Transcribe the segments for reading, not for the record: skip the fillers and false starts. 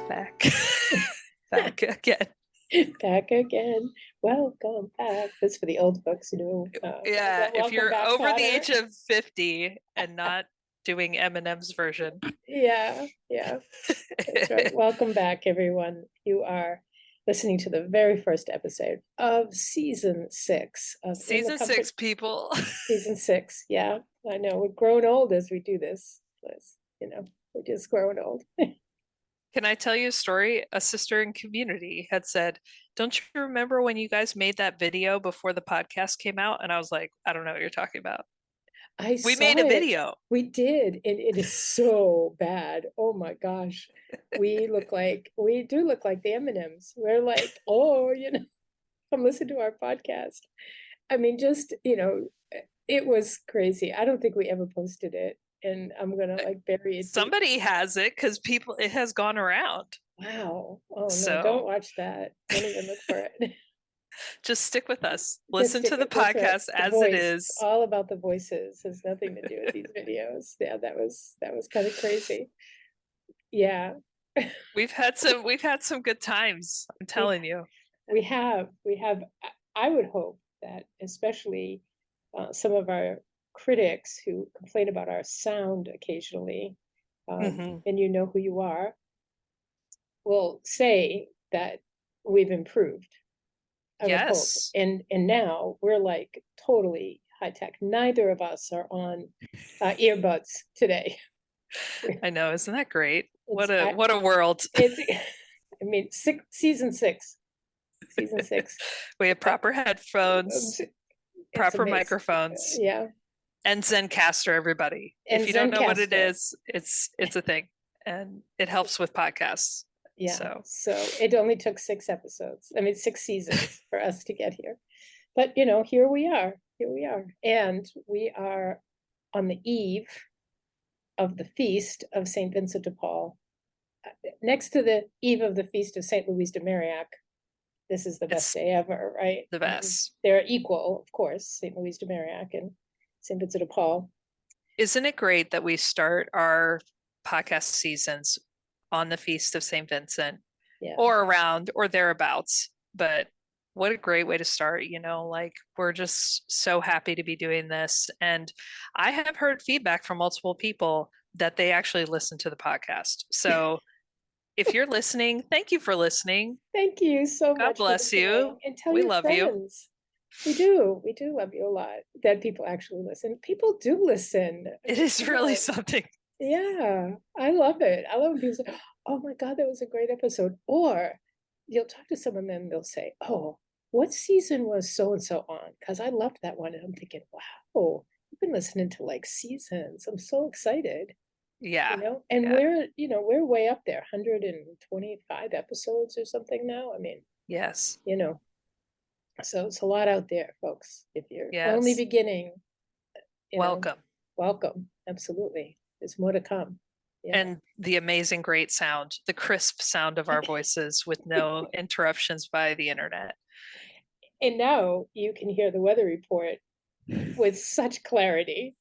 Back. Back again. Back again. Welcome back. That's for the old folks, Yeah, if welcome you're back, over the Connor. age of 50 and not doing Eminem's version. Yeah. That's right. Welcome back, everyone. You are listening to the very first episode of season 6 of Season 6, people. Season 6. Yeah, I know. We're growing old as we do this, Liz. We're just growing old. Can I tell you a story? A sister in community had said, "Don't you remember when you guys made that video before the podcast came out?" And I was like, "I don't know what you're talking about." I We saw made a it. video. We did, and it is so bad. Oh my gosh. We do look like the M&Ms. We're like, oh, come listen to our podcast. I mean, just, it was crazy. I don't think we ever posted it, and I'm gonna like bury it deep. Somebody has it because it has gone around. Wow. Oh no, don't So watch that. Don't even look for it. just stick with us. Listen to the That's right. podcast The as it voice. It's is. all about the voices. Has nothing to do with these videos. Yeah, that was kind of crazy. Yeah. We've had some good times. I'm telling you. We have. I would hope that especially some of our critics who complain about our sound occasionally, and you know who you are, will say that we've improved. I would hope. Yes. And now we're like totally high tech. Neither of us are on earbuds today. I know, isn't that great? What I- a world. It's, I mean, season 6. We have proper headphones, It's proper amazing. microphones, Yeah. and Zencaster, everybody. And if you don't know what it Zencastr. is, it's a thing. And it helps with podcasts. Yeah. So it only took 6 episodes. I mean, 6 seasons for us to get here. But here we are. And we are on the eve of the feast of St. Vincent de Paul. Next to the eve of the feast of St. Louise de Marillac. This is the best day ever, right? The best. They're equal, of course, St. Louise de Marillac and St. Vincent de Paul. Isn't it great that we start our podcast seasons on the feast of St. Vincent, or around or thereabouts? But what a great way to start, like we're just so happy to be doing this. And I have heard feedback from multiple people that they actually listen to the podcast. So if you're listening, thank you for listening. Thank you so much. God bless you. And tell we your love friends. You. We do love you a lot. That people actually listen. People do listen. It is really something. Yeah, I love it. I love when people say, "Oh my God, that was a great episode." Or you'll talk to someone and they'll say, "Oh, what season was so and so on?" Because I loved that one. And I'm thinking, wow, you've been listening to like seasons. I'm so excited. Yeah. And we're way up there, 125 episodes or something now. I mean, yes. So it's a lot out there, folks. If you're only beginning, welcome. Welcome. Absolutely. There's more to come. Yeah. And the amazing, great sound, the crisp sound of our voices with no interruptions by the internet. And now you can hear the weather report with such clarity.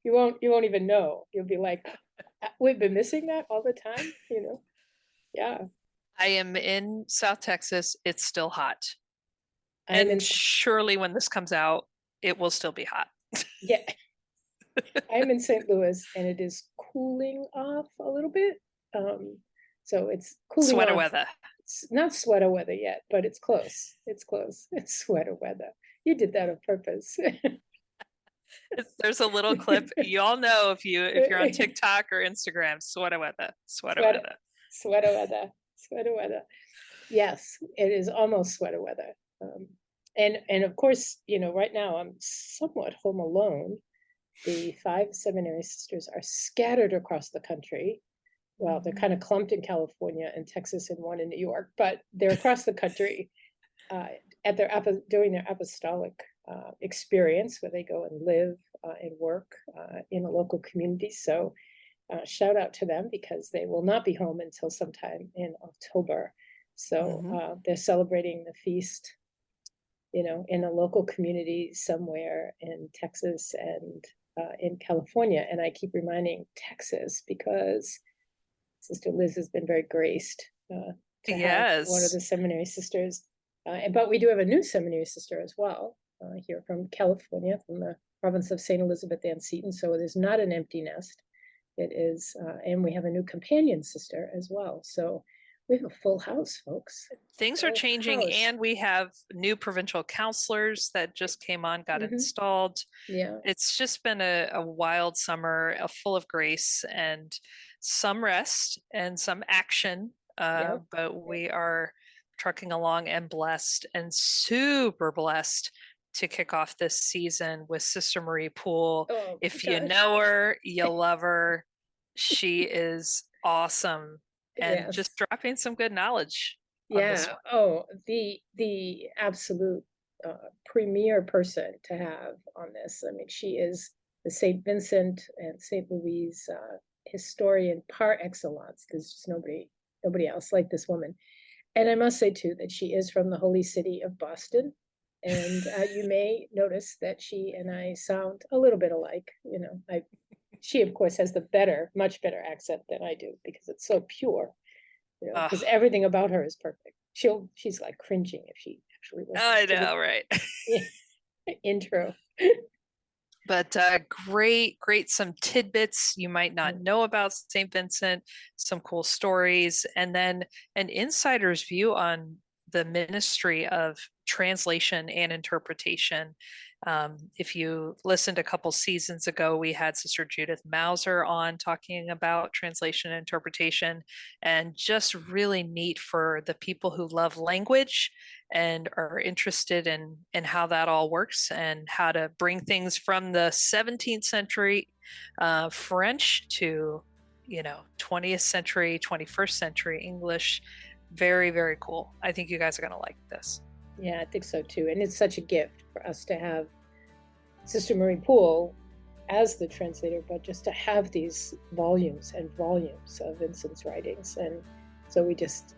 You won't even know. You'll be like, we've been missing that all the time, Yeah. I am in South Texas. It's still hot. And surely when this comes out, it will still be hot. Yeah. I'm in St. Louis and it is cooling off a little bit. So it's cooling sweater off. Weather. It's not sweater weather yet, but it's close. It's sweater weather. You did that on purpose. There's a little clip. You all know if you're on TikTok or Instagram, sweater weather. Yes, it is almost sweater weather. And of course, right now I'm somewhat home alone. The 5 seminary sisters are scattered across the country. Well, they're kind of clumped in California and Texas and one in New York, but they're across the country doing their apostolic experience where they go and live and work in a local community. So shout out to them because they will not be home until sometime in October. So they're celebrating the feast, in a local community somewhere in Texas and in California. And I keep reminding Texas because Sister Liz has been very graced to have one of the Yes. seminary sisters. But we do have a new seminary sister as well, here from California, from the province of St. Elizabeth Ann Seton. So it is not an empty nest. It is, and we have a new companion sister as well. So we have a full house, folks. Things are changing, and we have new provincial counselors that just came on, got installed. Yeah. It's just been a wild summer, full of grace and some rest and some action. But we are trucking along and blessed, and super blessed to kick off this season with Sister Marie Poole. Oh, if you know her, you love her. She is awesome and just dropping some good knowledge. Yeah. Oh, the absolute premier person to have on this. I mean, she is the St. Vincent and St. Louise historian par excellence. There's just nobody else like this woman. And I must say too that she is from the holy city of Boston. And you may notice that she and I sound a little bit alike. You know, she of course has the much better accent than I do because it's so pure. You know, because everything about her is perfect. She's like cringing if she actually listens. I know, right? Intro. But great, some tidbits you might not know about St. Vincent, some cool stories, and then an insider's view on the ministry of translation and interpretation. If you listened a couple seasons ago, we had Sister Judith Mauser on talking about translation and interpretation, and just really neat for the people who love language and are interested in how that all works and how to bring things from the 17th century French to 20th century, 21st century English. Very, very cool. I think you guys are going to like this. Yeah, I think so too. And it's such a gift for us to have Sister Marie Poole as the translator, but just to have these volumes and volumes of Vincent's writings. And so we just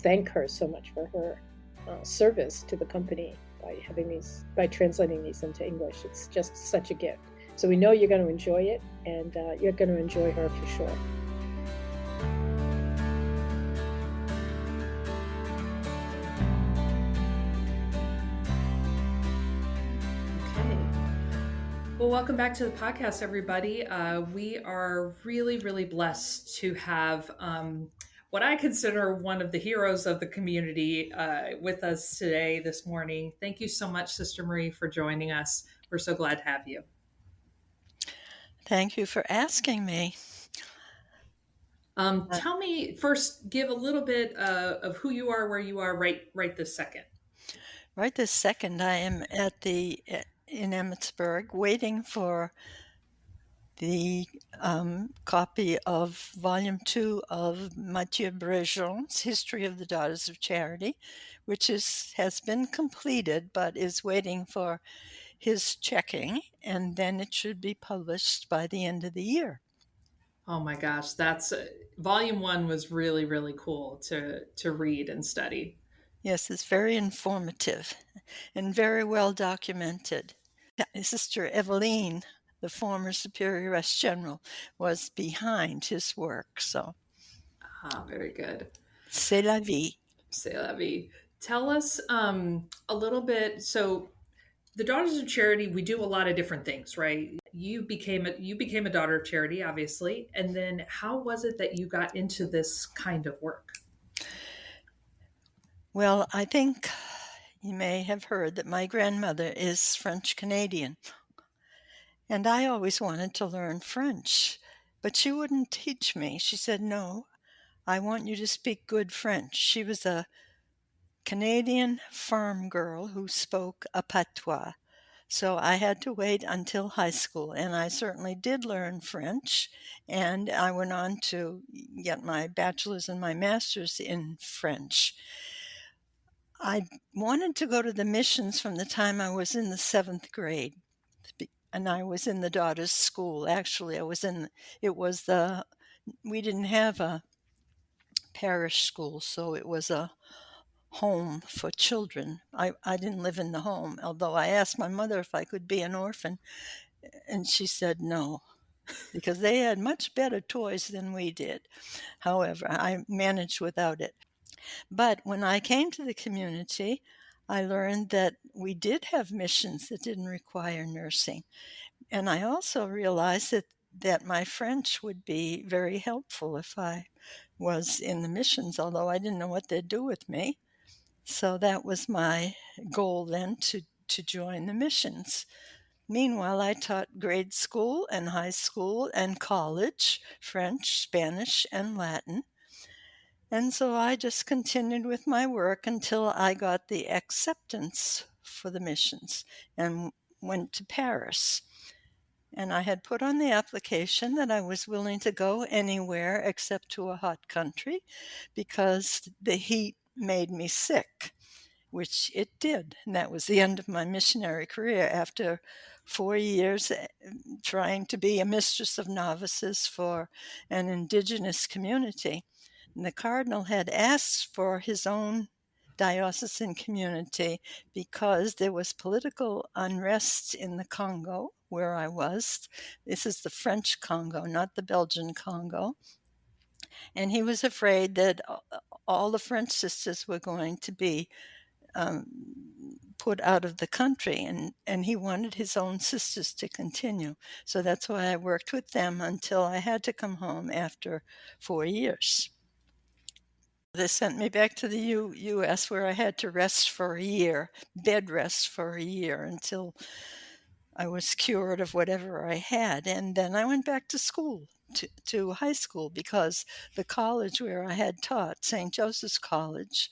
thank her so much for her service to the company by translating these into English. It's just such a gift. So we know you're going to enjoy it, and you're going to enjoy her for sure. Well, welcome back to the podcast, everybody. We are really, really blessed to have what I consider one of the heroes of the community with us today, this morning. Thank you so much, Sister Marie, for joining us. We're so glad to have you. Thank you for asking me. Tell me first, give a little bit of who you are, where you are right this second. Right this second, I am in Emmitsburg waiting for the copy of Volume 2 of Mathieu Brejon's History of the Daughters of Charity, which has been completed but is waiting for his checking, and then it should be published by the end of the year. Oh my gosh, that's Volume 1 was really, really cool to read and study. Yes, it's very informative and very well documented. Sister Eveline, the former Superioress General, was behind his work. So, very good. C'est la vie. C'est la vie. Tell us a little bit. So, the Daughters of Charity, we do a lot of different things, right? You became a daughter of charity, obviously, and then how was it that you got into this kind of work? Well, I think you may have heard that my grandmother is French Canadian, and I always wanted to learn French, but she wouldn't teach me. She said, "No, I want you to speak good French." She was a Canadian farm girl who spoke a patois. So I had to wait until high school, and I certainly did learn French, and I went on to get my bachelor's and my master's in French. I wanted to go to the missions from the time I was in the 7th grade, and I was in the daughters' school. Actually, we didn't have a parish school, so it was a home for children. I didn't live in the home, although I asked my mother if I could be an orphan, and she said no. because they had much better toys than we did. However, I managed without it. But when I came to the community, I learned that we did have missions that didn't require nursing. And I also realized that my French would be very helpful if I was in the missions, although I didn't know what they'd do with me. So that was my goal then, to join the missions. Meanwhile, I taught grade school and high school and college, French, Spanish, and Latin. And so I just continued with my work until I got the acceptance for the missions and went to Paris. And I had put on the application that I was willing to go anywhere except to a hot country because the heat made me sick, which it did. And that was the end of my missionary career after 4 years trying to be a mistress of novices for an indigenous community. And the cardinal had asked for his own diocesan community because there was political unrest in the Congo where I was. This is the French Congo, not the Belgian Congo. And he was afraid that all the French sisters were going to be put out of the country, and he wanted his own sisters to continue. So that's why I worked with them until I had to come home after 4 years. They sent me back to the U.S. where I had to rest for a year, bed rest for a year until I was cured of whatever I had. And then I went back to school, to high school, because the college where I had taught, St. Joseph's College,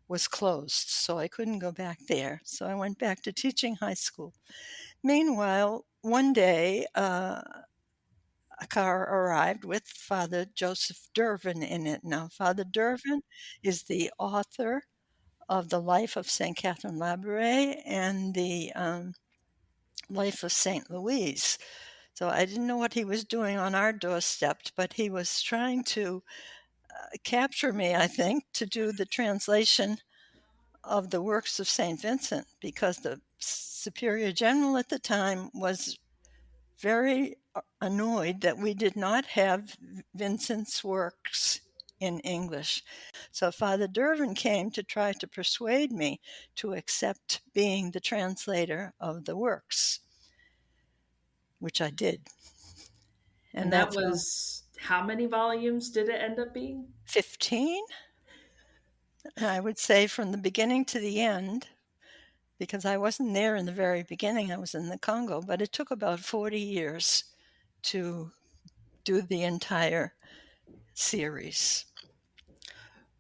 was closed, so I couldn't go back there. So I went back to teaching high school. Meanwhile, one day, a car arrived with Father Joseph Dervin in it. Now, Father Dervin is the author of the Life of St. Catherine Labouré and the Life of St. Louise. So I didn't know what he was doing on our doorstep, but he was trying to capture me, I think, to do the translation of the works of St. Vincent, because the Superior General at the time was very annoyed that we did not have Vincent's works in English. So Father Dervin came to try to persuade me to accept being the translator of the works, which I did. And that was, how many volumes did it end up being? 15. I would say from the beginning to the end, because I wasn't there in the very beginning, I was in the Congo, but it took about 40 years to do the entire series.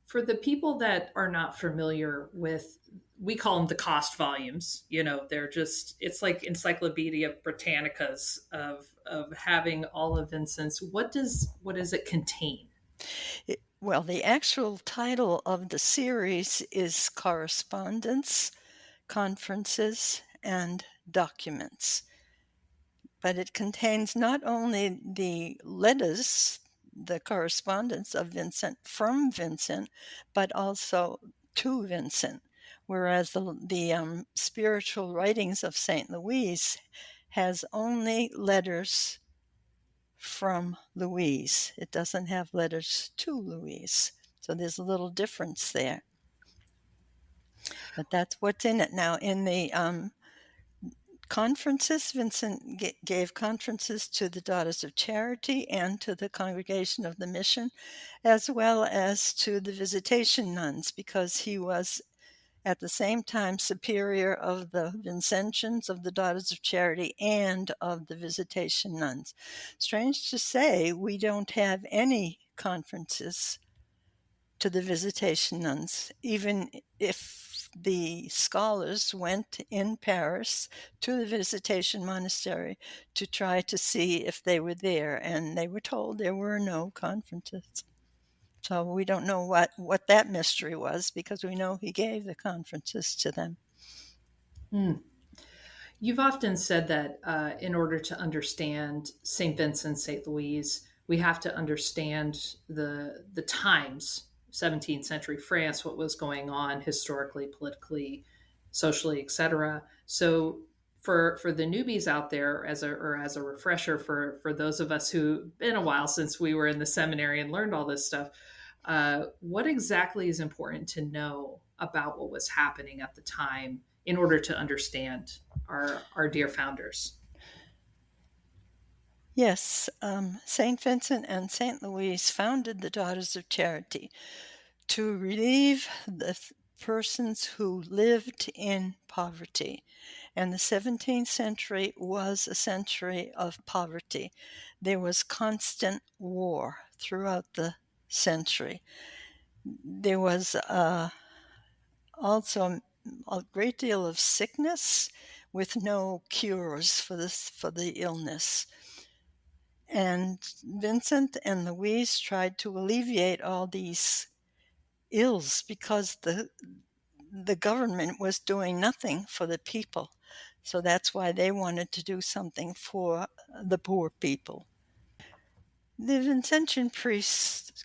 For the people that are not familiar with, we call them the cost volumes, they're just, it's like Encyclopedia Britannicas of having all of Vincent's. What does it contain? Well, the actual title of the series is Correspondence, Conferences, and Documents. But it contains not only the letters, the correspondence of Vincent from Vincent, but also to Vincent, whereas the spiritual writings of St. Louise has only letters from Louise. It doesn't have letters to Louise. So there's a little difference there. But that's what's in it. Now, in the conferences, Vincent gave conferences to the Daughters of Charity and to the Congregation of the Mission, as well as to the Visitation Nuns, because he was at the same time superior of the Vincentians, of the Daughters of Charity, and of the Visitation Nuns. Strange to say, we don't have any conferences to the Visitation Nuns, even if the scholars went in Paris to the Visitation Monastery to try to see if they were there, and they were told there were no conferences. So we don't know what that mystery was, because we know he gave the conferences to them. You've often said that in order to understand St. Vincent, St. Louise, we have to understand the times, 17th century France, what was going on historically, politically, socially, etc. So for the newbies out there, as a refresher for those of us who been a while since we were in the seminary and learned all this stuff, what exactly is important to know about what was happening at the time in order to understand our dear founders? Yes, St. Vincent and St. Louise founded the Daughters of Charity to relieve the persons who lived in poverty. And the 17th century was a century of poverty. There was constant war throughout the century. There was also a great deal of sickness with no cures for the illness. And Vincent and Louise tried to alleviate all these ills because the government was doing nothing for the people. So that's why they wanted to do something for the poor people. The Vincentian priests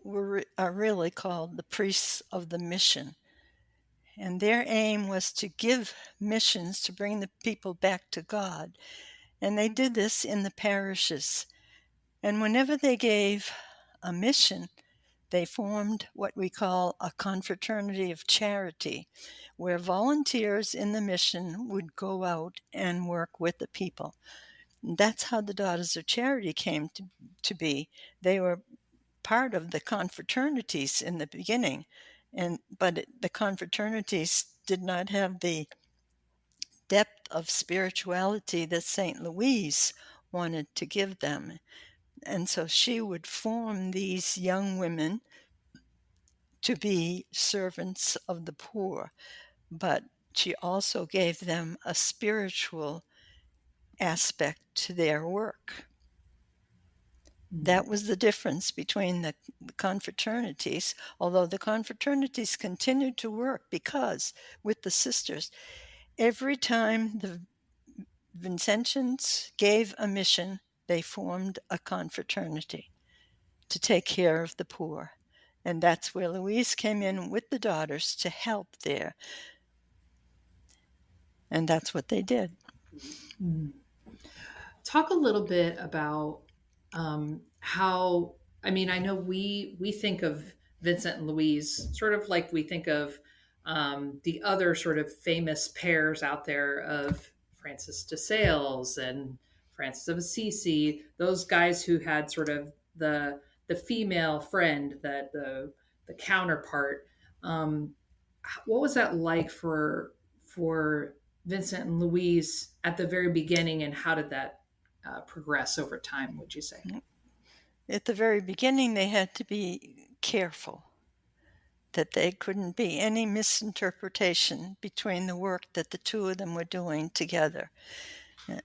are really called the priests of the mission. And their aim was to give missions to bring the people back to God. And they did this in the parishes. And whenever they gave a mission, they formed what we call a confraternity of charity, where volunteers in the mission would go out and work with the people. And that's how the Daughters of Charity came to be. They were part of the confraternities in the beginning, but the confraternities did not have the depth of spirituality that St. Louise wanted to give them. And so she would form these young women to be servants of the poor, but she also gave them a spiritual aspect to their work. That was the difference between the confraternities, although the confraternities continued to work because with the sisters, every time the Vincentians gave a mission, they formed a confraternity to take care of the poor. And that's where Louise came in with the daughters to help there. And that's what they did. Talk a little bit about how, I mean, I know we think of Vincent and Louise sort of like we think of the other sort of famous pairs out there of Francis de Sales and Francis of Assisi, those guys who had sort of the female friend, that the counterpart. What was that like for Vincent and Louise at the very beginning, and how did that progress over time, would you say? At the very beginning, they had to be careful that there couldn't be any misinterpretation between the work that the two of them were doing together.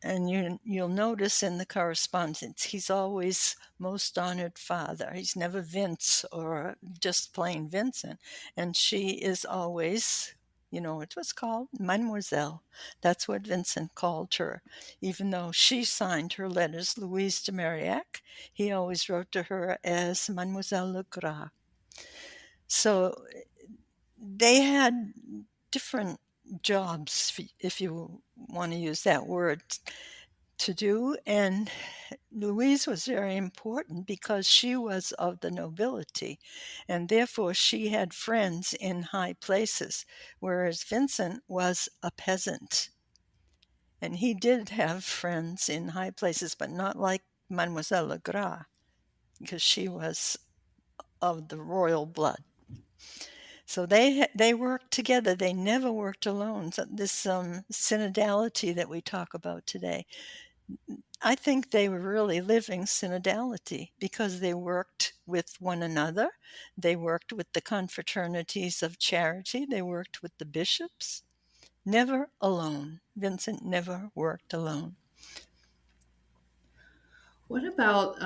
And you'll notice in the correspondence, he's always Most Honored Father. He's never Vince or just plain Vincent. And she is always, it was called Mademoiselle. That's what Vincent called her. Even though she signed her letters Louise de Marillac, he always wrote to her as Mademoiselle Le Gras. So they had different jobs, if you want to use that word, to do. And Louise was very important because she was of the nobility, and therefore she had friends in high places, whereas Vincent was a peasant. And he did have friends in high places, but not like Mademoiselle Le Gras, because she was of the royal blood. So they worked together. They never worked alone. So this synodality that we talk about today, I think they were really living synodality because they worked with one another. They worked with the confraternities of charity. They worked with the bishops. Never alone. Vincent never worked alone. What about,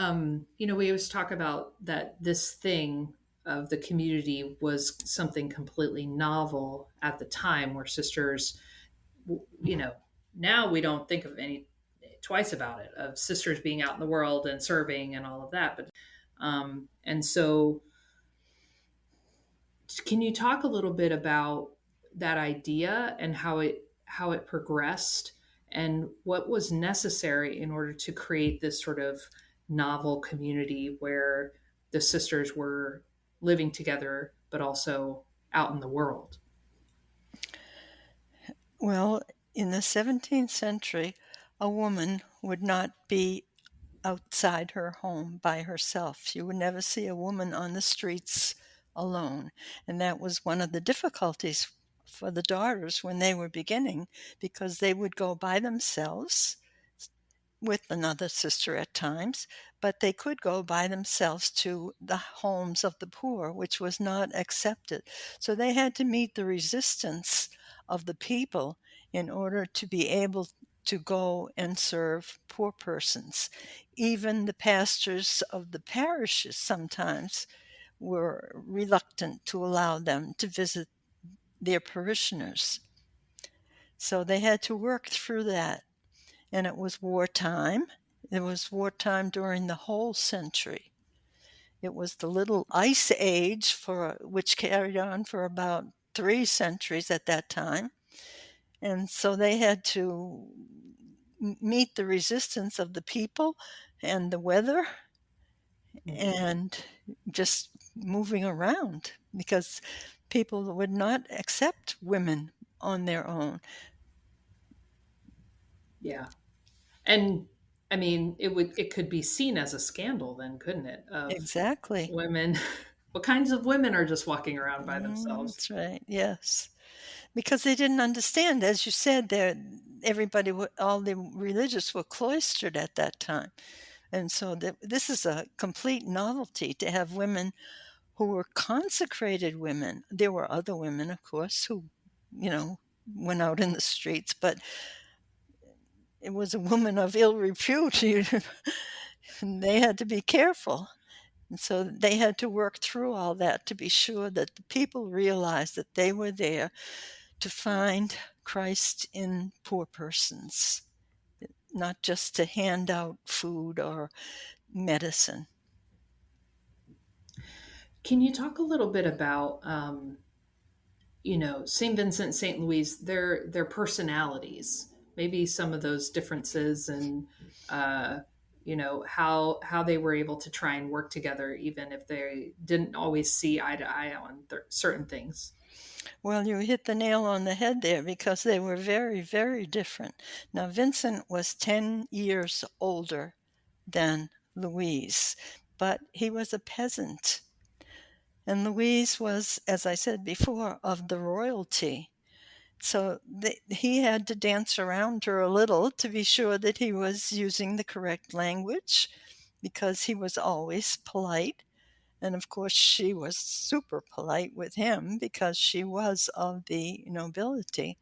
we always talk about that this thing of the community was something completely novel at the time, where sisters, now we don't think of any twice about it, of sisters being out in the world and serving and all of that. But, and so can you talk a little bit about that idea and how it progressed and what was necessary in order to create this sort of novel community where the sisters were living together, but also out in the world. Well, in the 17th century, a woman would not be outside her home by herself. You would never see a woman on the streets alone. And that was one of the difficulties for the daughters when they were beginning, because they would go by themselves with another sister at times, but they could go by themselves to the homes of the poor, which was not accepted. So they had to meet the resistance of the people in order to be able to go and serve poor persons. Even the pastors of the parishes sometimes were reluctant to allow them to visit their parishioners. So they had to work through that. And it was wartime. It was wartime during the whole century. It was the little ice age, which carried on for about 3 centuries at that time. And so they had to meet the resistance of the people and the weather and just moving around, because people would not accept women on their own. Yeah. And I mean, it could be seen as a scandal then, couldn't it? Of Exactly. women. What kinds of women are just walking around by themselves? That's right. Yes. Because they didn't understand, as you said, everybody, all the religious were cloistered at that time. And so this is a complete novelty to have women who were consecrated women. There were other women, of course, who, went out in the streets, but it was a woman of ill repute. And they had to be careful. And so they had to work through all that to be sure that the people realized that they were there to find Christ in poor persons, not just to hand out food or medicine. Can you talk a little bit about, St. Vincent, St. Louise, their personalities, maybe some of those differences, and how they were able to try and work together, even if they didn't always see eye to eye on certain things? Well, you hit the nail on the head there, because they were very, very different. Now, Vincent was 10 years older than Louise, but he was a peasant. And Louise was, as I said before, of the royalty. So he had to dance around her a little to be sure that he was using the correct language, because he was always polite. And of course, she was super polite with him because she was of the nobility.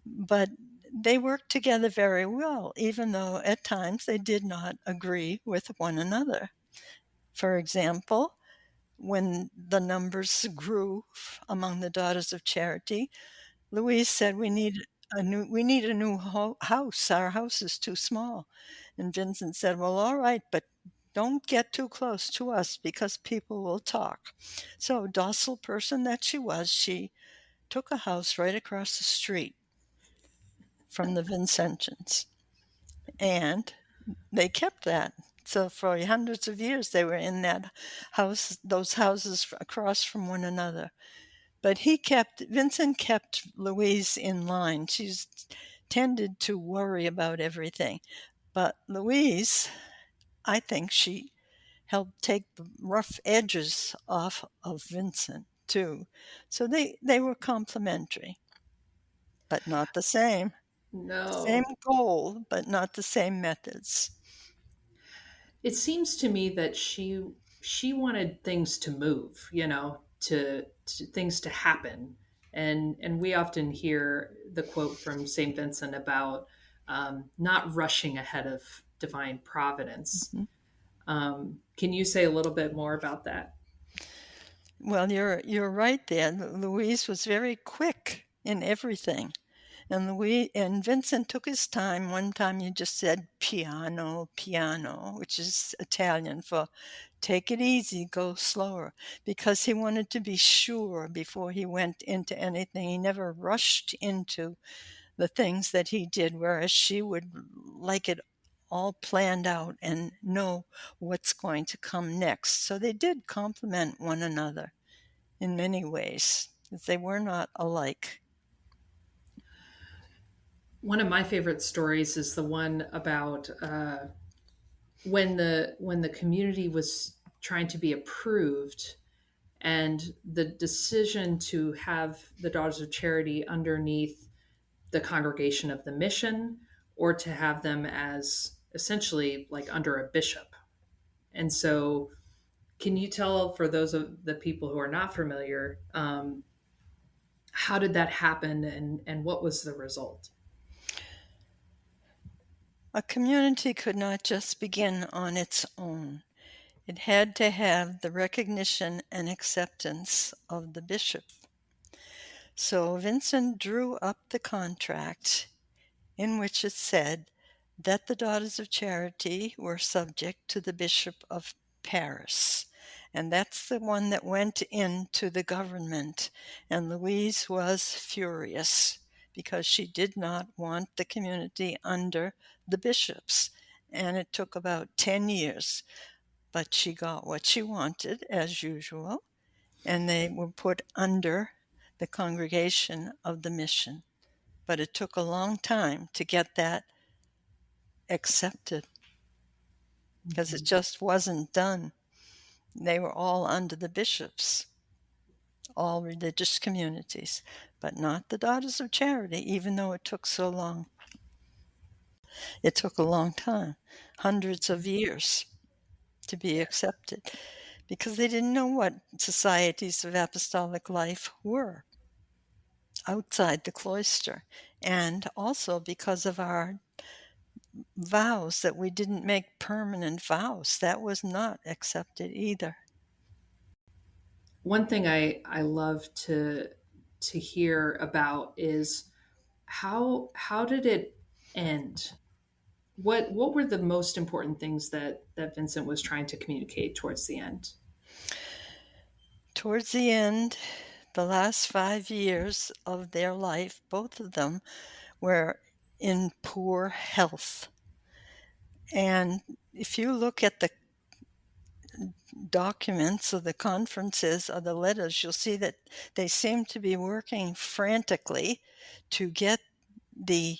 But they worked together very well, even though at times they did not agree with one another. For example, when the numbers grew among the Daughters of Charity, Louise said, we need a new house. Our house is too small. And Vincent said, well, all right, but don't get too close to us because people will talk. So, docile person that she was, she took a house right across the street from the Vincentians. And they kept that. So for hundreds of years, they were in that house, those houses across from one another. But Vincent kept Louise in line. She's tended to worry about everything. But Louise, I think she helped take the rough edges off of Vincent, too. So they were complementary, but not the same. No. Same goal, but not the same methods. It seems to me that she wanted things to move, to things to happen. And we often hear the quote from St. Vincent about not rushing ahead of divine providence. Mm-hmm. Can you say a little bit more about that? Well, you're right there. Louise was very quick in everything. And Vincent took his time. One time you just said piano, piano, which is Italian for take it easy, go slower, because he wanted to be sure before he went into anything. He never rushed into the things that he did, whereas she would like it all planned out and know what's going to come next. So they did complement one another in many ways. They were not alike. One of my favorite stories is the one about when the community was trying to be approved, and the decision to have the Daughters of Charity underneath the Congregation of the Mission, or to have them as essentially like under a bishop. And so, can you tell, for those of the people who are not familiar, how did that happen, and what was the result? A community could not just begin on its own. It had to have the recognition and acceptance of the bishop. So Vincent drew up the contract in which it said that the Daughters of Charity were subject to the Bishop of Paris. And that's the one that went into the government. And Louise was furious because she did not want the community under the bishops. And it took about 10 years. But she got what she wanted, as usual, and they were put under the Congregation of the Mission. But it took a long time to get that accepted because it just wasn't done. They were all under the bishops, all religious communities, but not the Daughters of Charity, even though it took so long. It took a long time, hundreds of years, to be accepted, because they didn't know what societies of apostolic life were outside the cloister, and also because of our vows, that we didn't make permanent vows. That was not accepted either. One thing I love to hear about is how did it end? What were the most important things that Vincent was trying to communicate towards the end? Towards the end, the last 5 years of their life, both of them were in poor health. And if you look at the documents of the conferences or the letters, you'll see that they seem to be working frantically to get the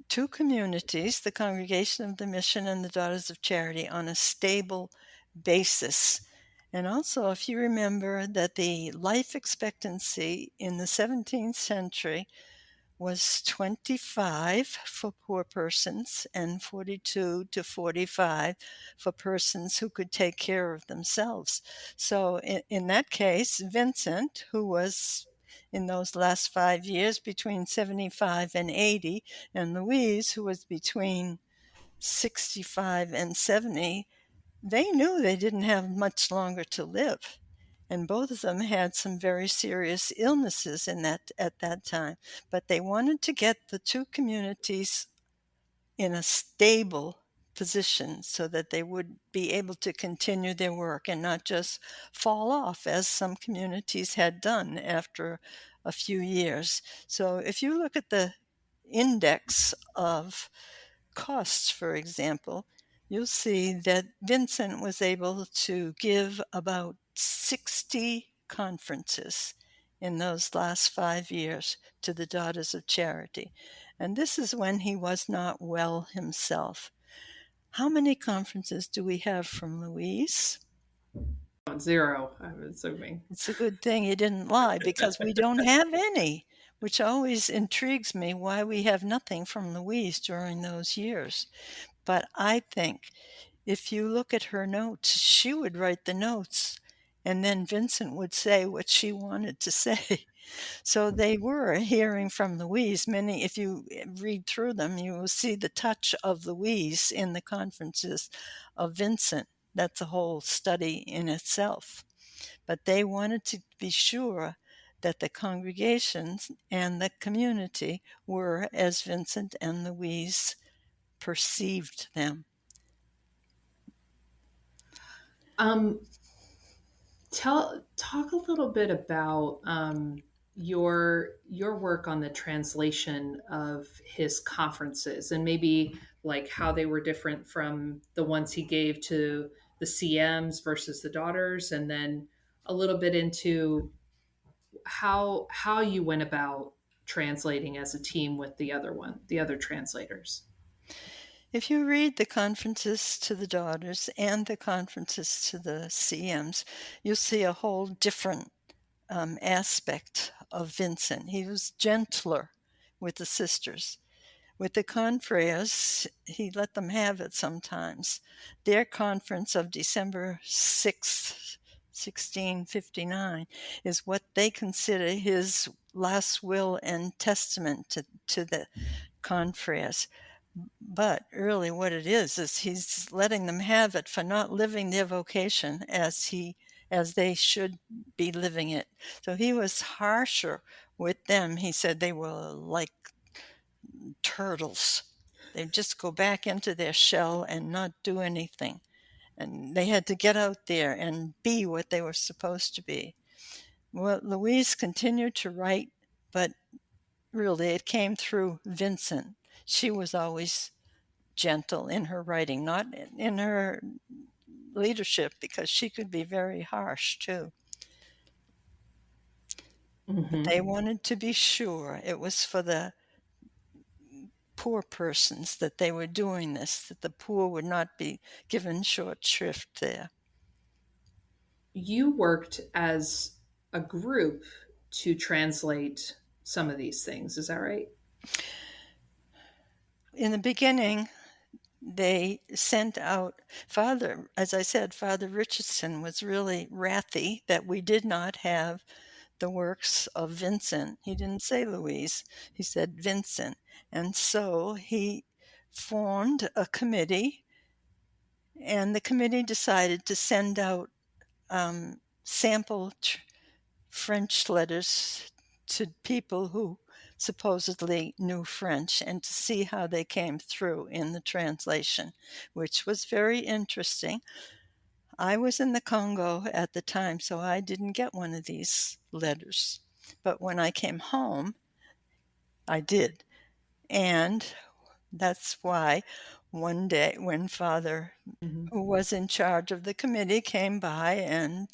two communities, the Congregation of the Mission and the Daughters of Charity, on a stable basis. And also, if you remember that the life expectancy in the 17th century was 25 for poor persons and 42 to 45 for persons who could take care of themselves. So in that case, Vincent, who was in those last 5 years between 75 and 80, and Louise, who was between 65 and 70, they knew they didn't have much longer to live. And both of them had some very serious illnesses at that time. But they wanted to get the two communities in a stable position so that they would be able to continue their work and not just fall off, as some communities had done after a few years. So if you look at the index of costs, for example, you'll see that Vincent was able to give about 60 conferences in those last 5 years to the Daughters of Charity. And this is when he was not well himself. How many conferences do we have from Louise? 0, I'm assuming. It's a good thing you didn't lie, because we don't have any, which always intrigues me why we have nothing from Louise during those years. But I think if you look at her notes, she would write the notes, and then Vincent would say what she wanted to say. So they were hearing from Louise. Many, if you read through them, you will see the touch of Louise in the conferences of Vincent. That's a whole study in itself. But they wanted to be sure that the congregations and the community were as Vincent and Louise perceived them. Talk a little bit about your work on the translation of his conferences, and maybe like how they were different from the ones he gave to the CMs versus the daughters, and then a little bit into how you went about translating as a team with the other translators. If you read the conferences to the daughters and the conferences to the CMs, you'll see a whole different aspect of Vincent. He was gentler with the sisters. With the confreres, he let them have it sometimes. Their conference of December 6th, 1659, is what they consider his last will and testament to the confreres. But really what it is he's letting them have it for not living their vocation as they should be living it. So he was harsher with them. He said they were like turtles. They'd just go back into their shell and not do anything. And they had to get out there and be what they were supposed to be. Well, Louise continued to write, but really it came through Vincent. She was always gentle in her writing, not in her leadership, because she could be very harsh too. Mm-hmm. But they wanted to be sure it was for the poor persons that they were doing this, that the poor would not be given short shrift there. You worked as a group to translate some of these things, is that right? In the beginning, they sent out Father, as I said, Father Richardson was really wrathy that we did not have the works of Vincent. He didn't say Louise, he said Vincent. And so he formed a committee, and the committee decided to send out sample French letters to people who supposedly knew French and to see how they came through in the translation, which was very interesting. I was in the Congo at the time, so I didn't get one of these letters. But when I came home, I did. And that's why one day when Father, who was in charge of the committee, came by and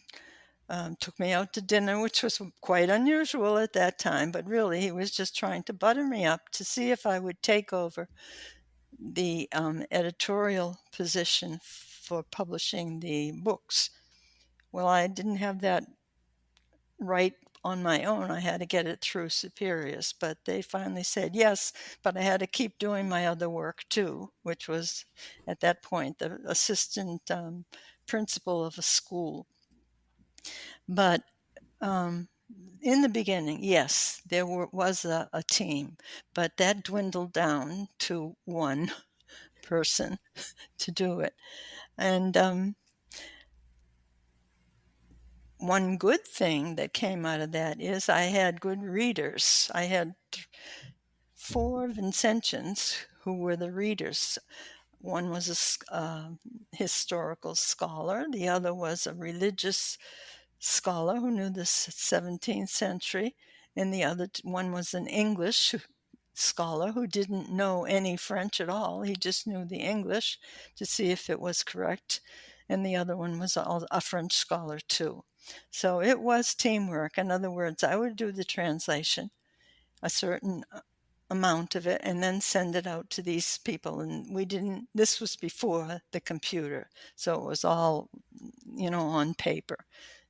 took me out to dinner, which was quite unusual at that time, but really he was just trying to butter me up to see if I would take over the editorial position for publishing the books. Well, I didn't have that right on my own. I had to get it through superiors, but they finally said yes, but I had to keep doing my other work too, which was at that point the assistant principal of a school. But in the beginning, yes, there was a team, but that dwindled down to one person to do it. And one good thing that came out of that is I had good readers. I had 4 Vincentians who were the readers. One was a historical scholar. The other was a religious scholar who knew the 17th century. And the other one was an English scholar who didn't know any French at all. He just knew the English to see if it was correct. And the other one was a French scholar too. So it was teamwork. In other words, I would do the translation, a certain amount of it, and then send it out to these people. And this was before the computer, so it was all, on paper.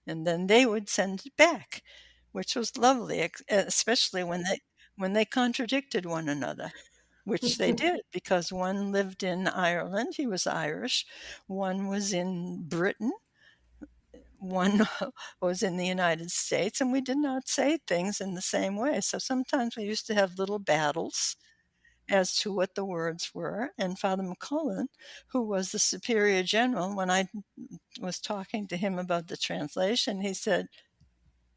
And then they would send it back, which was lovely, especially when they contradicted one another, which they did, because one lived in Ireland, he was Irish, one was in Britain, one was in the United States, and we did not say things in the same way. So sometimes we used to have little battles as to what the words were. And Father McCullen, who was the Superior General, when I was talking to him about the translation, he said,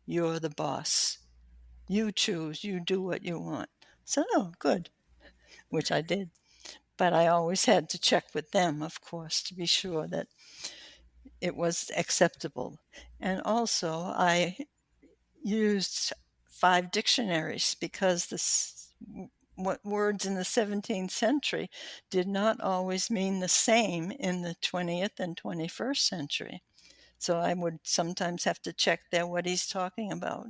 "You're the boss. You choose. You do what you want." So, oh, good, which I did. But I always had to check with them, of course, to be sure that it was acceptable. And also, I used 5 dictionaries, because what words in the 17th century did not always mean the same in the 20th and 21st century. So I would sometimes have to check there what he's talking about.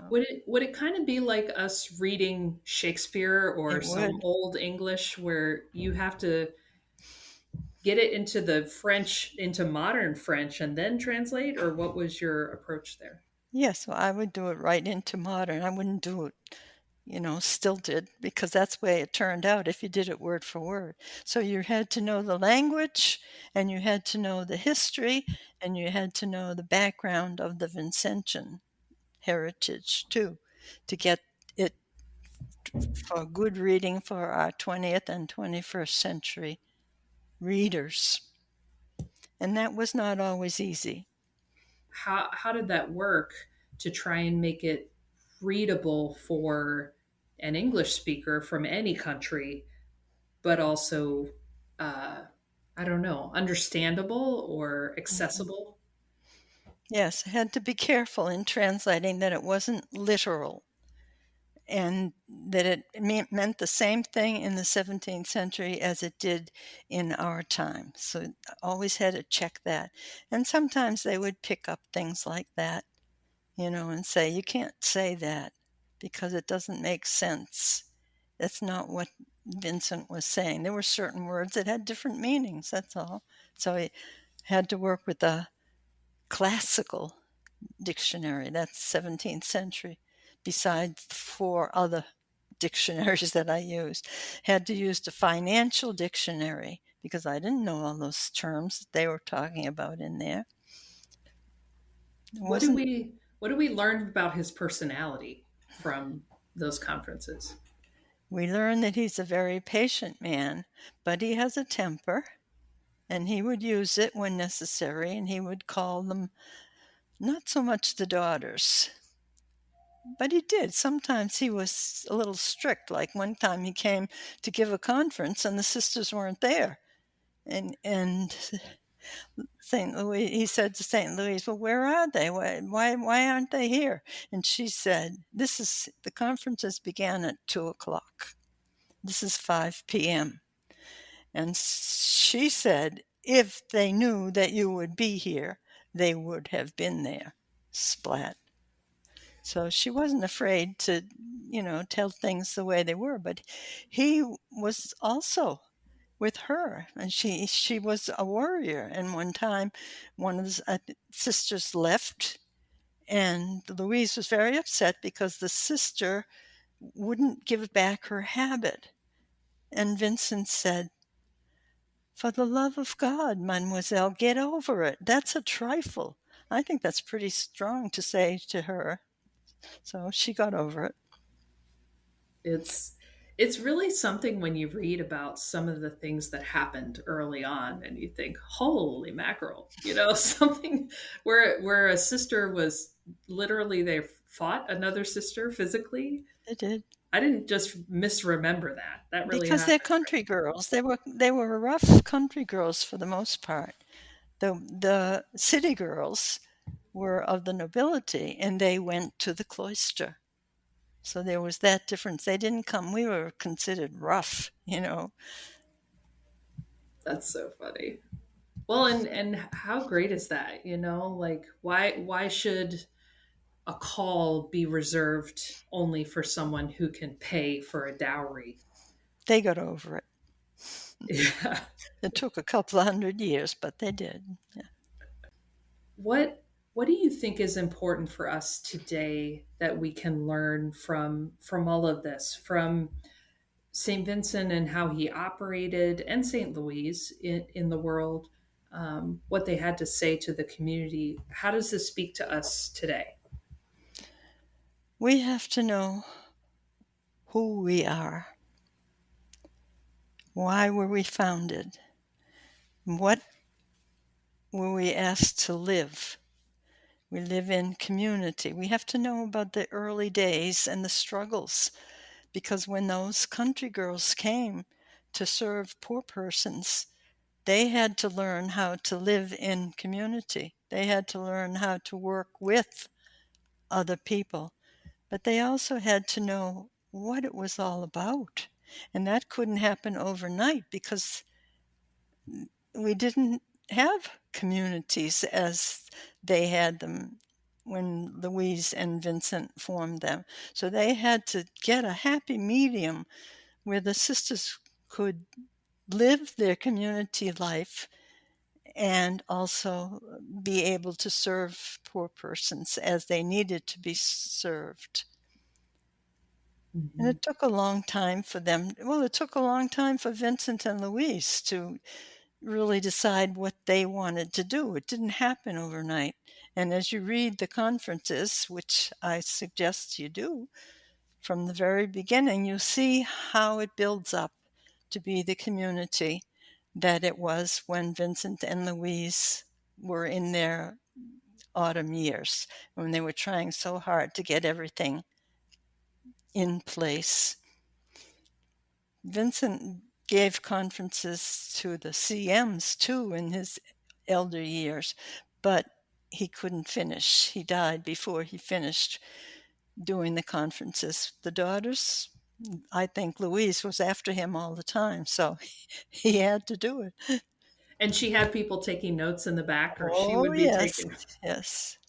Would it kind of be like us reading Shakespeare or It would. some old English where you have to get it into the French, into modern French, and then translate? Or what was your approach there? Yes, well, I would do it right into modern. I wouldn't do it, stilted, because that's the way it turned out if you did it word for word. So you had to know the language, and you had to know the history, and you had to know the background of the Vincentian heritage too, to get it for good reading for our 20th and 21st century readers. And that was not always easy. How did that work to try and make it readable for an English speaker from any country, but also, I don't know, understandable or accessible? Yes, I had to be careful in translating that it wasn't literal, and that it meant the same thing in the 17th century as it did in our time. So I always had to check that. And sometimes they would pick up things like that, and say, you can't say that because it doesn't make sense. That's not what Vincent was saying. There were certain words that had different meanings, that's all. So he had to work with a classical dictionary, that's 17th century, besides 4 other dictionaries that I used. Had to use the financial dictionary because I didn't know all those terms that they were talking about in there. What do we learn about his personality from those conferences? We learn that he's a very patient man, but he has a temper, and he would use it when necessary, and he would call them not so much the daughters, but he did. Sometimes he was a little strict. Like one time he came to give a conference and the sisters weren't there. And St. Louis, he said to St. Louis, well, where are they? Why aren't they here? And she said, the conferences began at 2:00. This is 5 p.m. And she said, if they knew that you would be here, they would have been there. Splat. So she wasn't afraid to, tell things the way they were. But he was also with her, and she was a warrior. And one time, one of the sisters left, and Louise was very upset because the sister wouldn't give back her habit. And Vincent said, for the love of God, mademoiselle, get over it. That's a trifle. I think that's pretty strong to say to her. So she got over it. It's really something when you read about some of the things that happened early on and you think, holy mackerel, something where a sister was literally, they fought another sister physically. They did. I didn't just misremember that. That really because happened. they're country girls. They were rough country girls for the most part. The city girls were of the nobility, and they went to the cloister. So there was that difference. They didn't come. We were considered rough, That's so funny. Well, and how great is that? Like why should a call be reserved only for someone who can pay for a dowry? They got over it. Yeah. It took a couple of 100 years, but they did. Yeah. What do you think is important for us today that we can learn from all of this, from St. Vincent and how he operated, and St. Louise in the world, what they had to say to the community? How does this speak to us today? We have to know who we are. Why were we founded? What were we asked to live? We live in community. We have to know about the early days and the struggles, because when those country girls came to serve poor persons, they had to learn how to live in community. They had to learn how to work with other people. but they also had to know what it was all about. And that couldn't happen overnight because we didn't have communities as they had them when Louise and Vincent formed them. So they had to get a happy medium where the sisters could live their community life and also be able to serve poor persons as they needed to be served. And it took a long time for them. Well, it took a long time for Vincent and Louise to really decide what they wanted to do. It didn't happen overnight. And as you read the conferences, which I suggest you do, from the very beginning, you see how it builds up to be the community that it was when Vincent and Louise were in their autumn years, when they were trying so hard to get everything in place. Vincent gave conferences to the CMs too in his elder years, but he couldn't finish. He died before he finished doing the conferences. The daughters, I think Louise was after him all the time, so he had to do it. And she had people taking notes in the back, or she Oh, would be taking. Yes.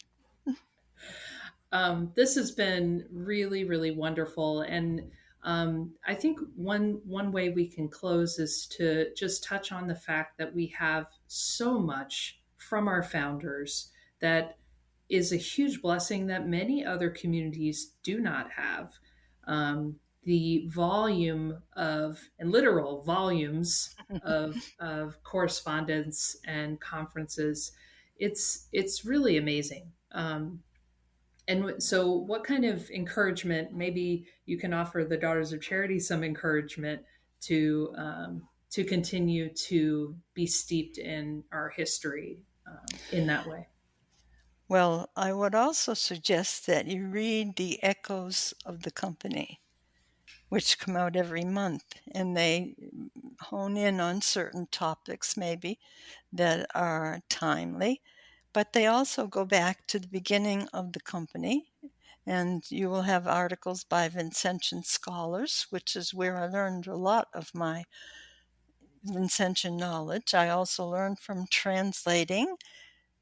This has been really, really wonderful. And I think one way we can close is to just touch on the fact that we have so much from our founders that is a huge blessing that many other communities do not have. The volume of, and literal volumes of correspondence and conferences, it's really amazing. And so, what kind of encouragement? Maybe you can offer the Daughters of Charity some encouragement to continue to be steeped in our history in that way. Well, I would also suggest that you read the Echoes of the Company, which come out every month, and they hone in on certain topics maybe that are timely, but they also go back to the beginning of the company, and you will have articles by Vincentian scholars, which is where I learned a lot of my Vincentian knowledge. I also learned from translating,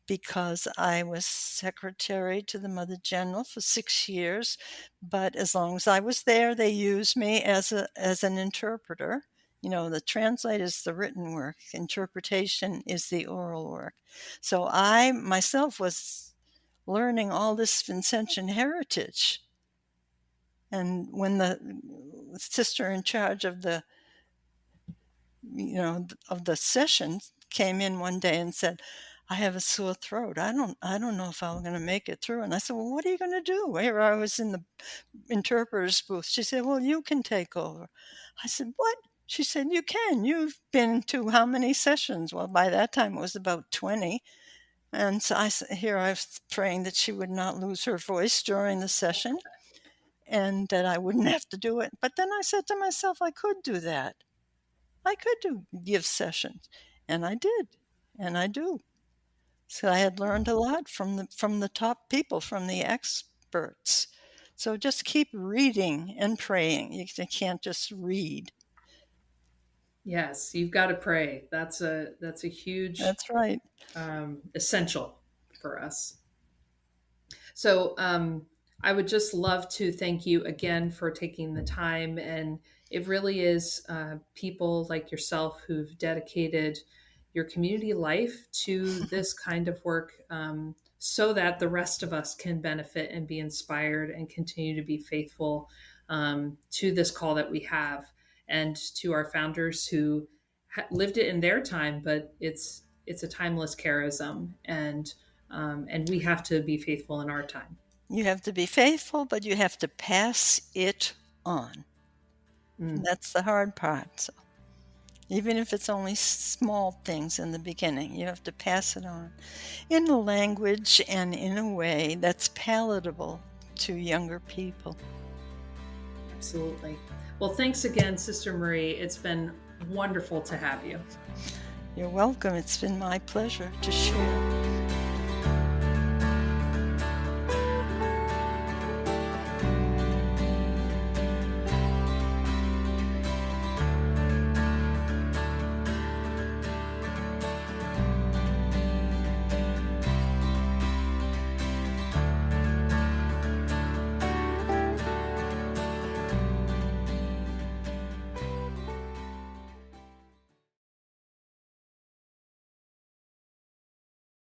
because I was secretary to the Mother General for 6 years. But as long as I was there, they used me as an interpreter. You know, the translate is the written work, interpretation is the oral work. So I myself was learning all this Vincentian heritage. And when the sister in charge of the session came in one day and said, I have a sore throat. I don't know if I'm going to make it through. And I said, well, what are you going to do? Here I was in the interpreter's booth. She said, well, you can take over. I said, what? She said, you can. You've been to how many sessions? Well, by that time it was about 20. And so I was praying that she would not lose her voice during the session and that I wouldn't have to do it. But then I said to myself, I could do that. I could give sessions. And I did. And I do. So I had learned a lot from the top people, from the experts. So just keep reading and praying. You can't just read. Yes, you've got to pray. That's a huge. That's right. Essential for us. So I would just love to thank you again for taking the time, and it really is people like yourself who've dedicated your community life to this kind of work, so that the rest of us can benefit and be inspired and continue to be faithful to this call that we have, and to our founders who lived it in their time, but it's a timeless charism, and we have to be faithful in our time. You have to be faithful, but you have to pass it on. That's the hard part. So even if it's only small things in the beginning, you have to pass it on in a language and in a way that's palatable to younger people. Absolutely. Well, thanks again, Sister Marie. It's been wonderful to have you. You're welcome. It's been my pleasure to share.